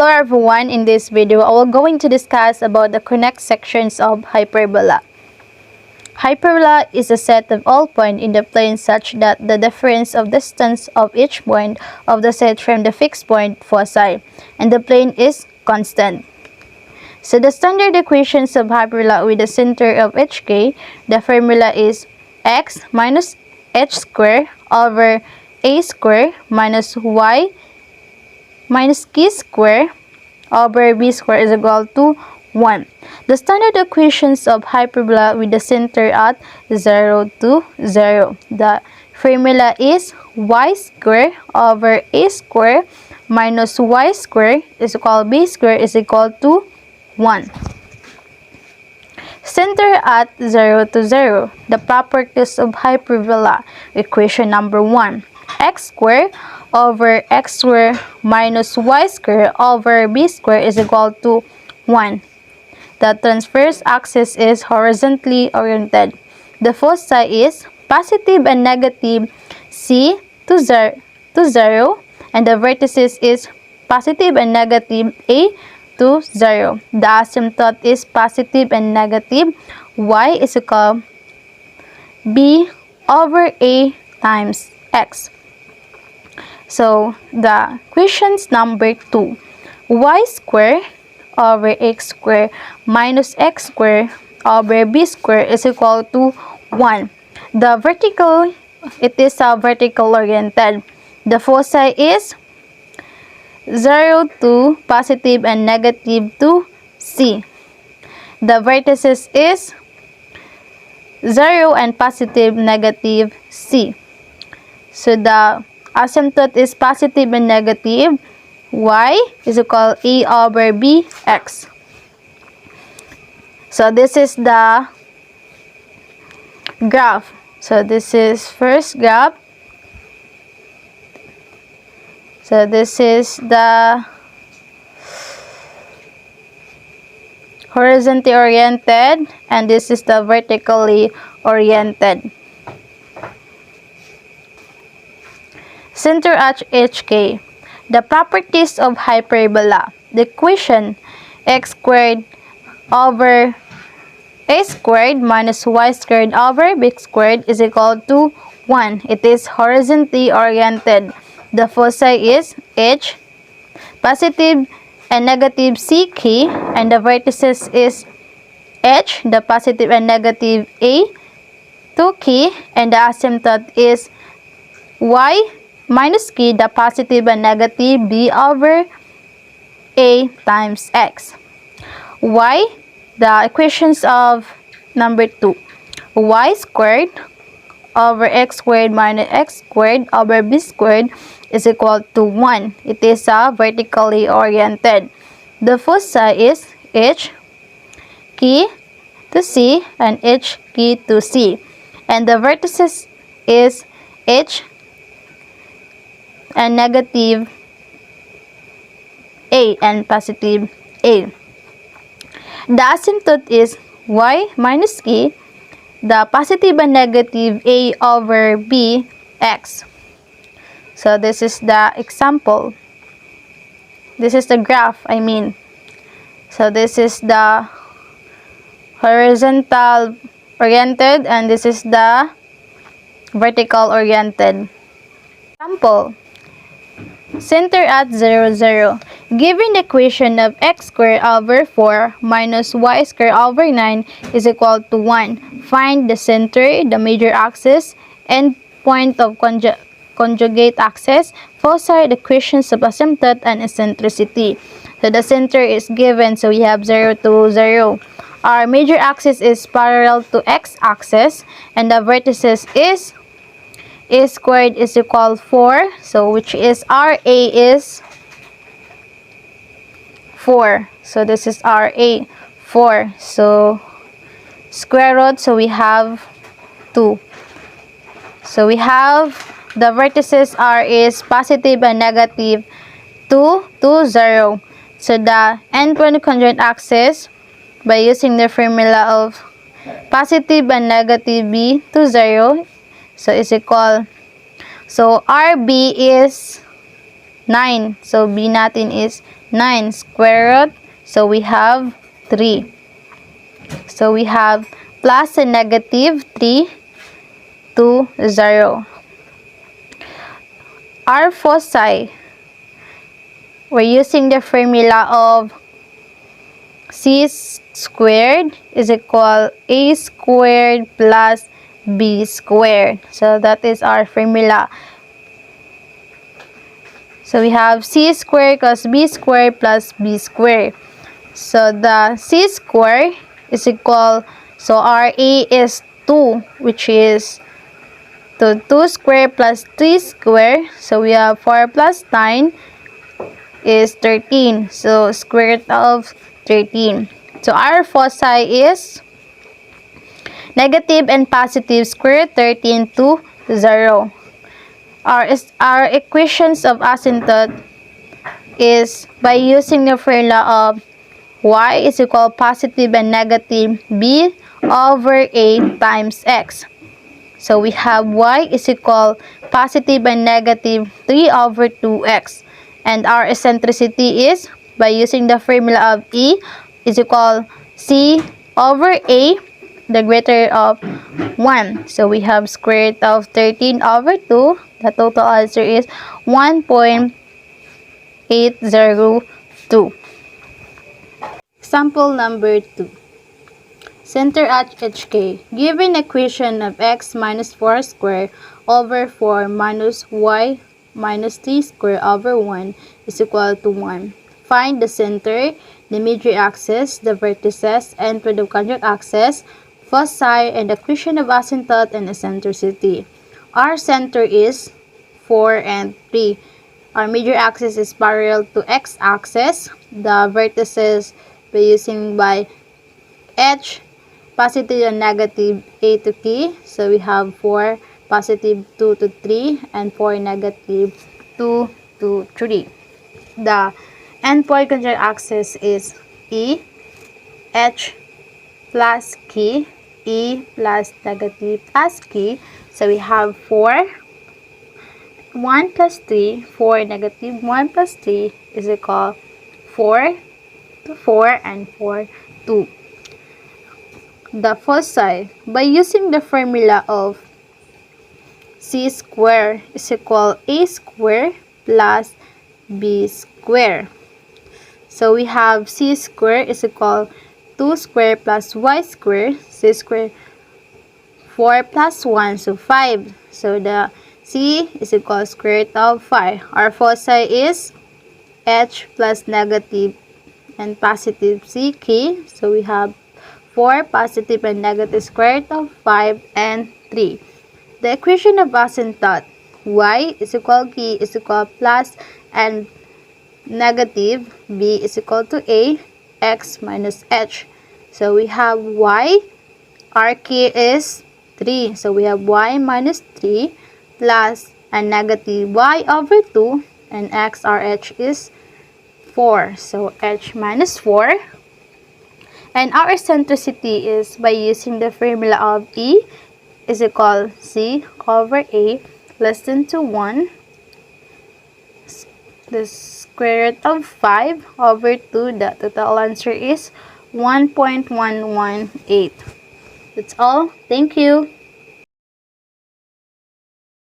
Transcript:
Hello everyone, in this video I will going to discuss about the connect sections of hyperbola. Hyperbola is a set of all points in the plane such that the difference of distance of each point of the set from the fixed point foci and the plane is constant. So the standard equations of hyperbola with the center of hk, the formula is x minus h squared over a squared minus y minus k squared over b squared is equal to 1. The standard equations of hyperbola with the center at 0 to 0. The formula is y squared over a squared minus y squared is equal to b squared is equal to 1. Center at 0 to 0. The properties of hyperbola. Equation number 1. X squared over x squared minus y squared over b squared is equal to 1. The transverse axis is horizontally oriented. The foci is positive and negative c to 0 and the vertices is positive and negative a to 0. The asymptote is positive and negative y is equal b over a times x. So the questions number 2, y squared over x squared minus x squared over b squared is equal to 1. The vertical, it is a vertical oriented. The foci is 0 to positive and negative to c. The vertices is 0 and positive negative c. So the asymptote is positive and negative y is equal a over b x. So this is the graph. So this is first graph. So this is the horizontally oriented and this is the vertically oriented. Center at hk. The properties of hyperbola. The equation x squared over a squared minus y squared over b squared is equal to 1. It is horizontally oriented. The foci is h, positive and negative c k, and the vertices is h, the positive and negative a, 2k, and the asymptote is y minus k, the positive and negative b over a times x. Y, the equations of number 2. Y squared over x squared minus x squared over b squared is equal to 1. It is a vertically oriented. The foci is h, k to c, and h, k to c. And the vertices is h, and negative a and positive a. The asymptote is y minus k, the positive and negative a over b x. So this is the example. This is the graph, I mean. So this is the horizontal oriented and this is the vertical oriented. Example. Center at 0, 0. Given the equation of x squared over 4 minus y squared over 9 is equal to 1. Find the center, the major axis, and point of conjugate axis. Foci, the equations of asymptote and eccentricity. So the center is given, so we have 0 to 0. Our major axis is parallel to x-axis, and the vertices is a squared is equal 4, so which is RA is 4. So this is RA 4. So square root, so we have 2. So we have the vertices R is positive and negative 2 to 0. So the endpoint conjoint axis by using the formula of positive and negative b to 0. So is equal. So RB is 9. So, B natin is 9. Square root. So, we have 3. So, we have plus and negative 3 to 0. Our foci, we're using the formula of c squared is equal a squared plus b squared. So, that is our formula. So, we have c squared plus b squared plus b squared. So, the c squared is equal, so our a is 2, which is 2 squared plus 3 squared. So, we have 4 plus 9 is 13. So, square root of 13. So, our foci is negative and positive square root 13 to 0. Our equations of asymptote is by using the formula of y is equal positive and negative b over a times x. So, we have y is equal positive and negative 3 over 2x. And our eccentricity is by using the formula of E is equal c over a, the greater of 1. So, we have square root of 13 over 2. The total answer is 1.802. Example number 2. Center at HK. Given equation of x minus 4 square over 4 minus y minus 3 square over 1 is equal to 1. Find the center, the major axis, the vertices, and for the conjugate axis, foci, and the equation of asymptote and eccentricity. Our center is 4 and 3. Our major axis is parallel to x-axis. The vertices by using by h, positive and negative a to k. So, we have 4 positive 2 to 3 and 4 negative 2 to 3. The endpoint conjugate axis is E, H plus K, E plus negative plus K. So, we have 4, 1 plus 3, 4 negative 1 plus 3 is equal 4 to 4 and 4 2. The foci, by using the formula of c square is equal a square plus b square. So, we have c square is equal 2 square plus y square, c square 4 plus 1, so 5. So, the c is equal square root of 5. Our foci is h plus negative and positive ck. So, we have 4 positive and negative square root of 5 and 3. The equation of asymptote, y is equal k is equal plus and negative b is equal to a, x minus h. So, we have y, our k is 3. So, we have y minus 3 plus and negative y over 2 and x, our h is 4. So, h minus 4. And our eccentricity is by using the formula of E is equal c over a less than to 1. The square root of 5 over 2. The total answer is 1.118. That's all. Thank you.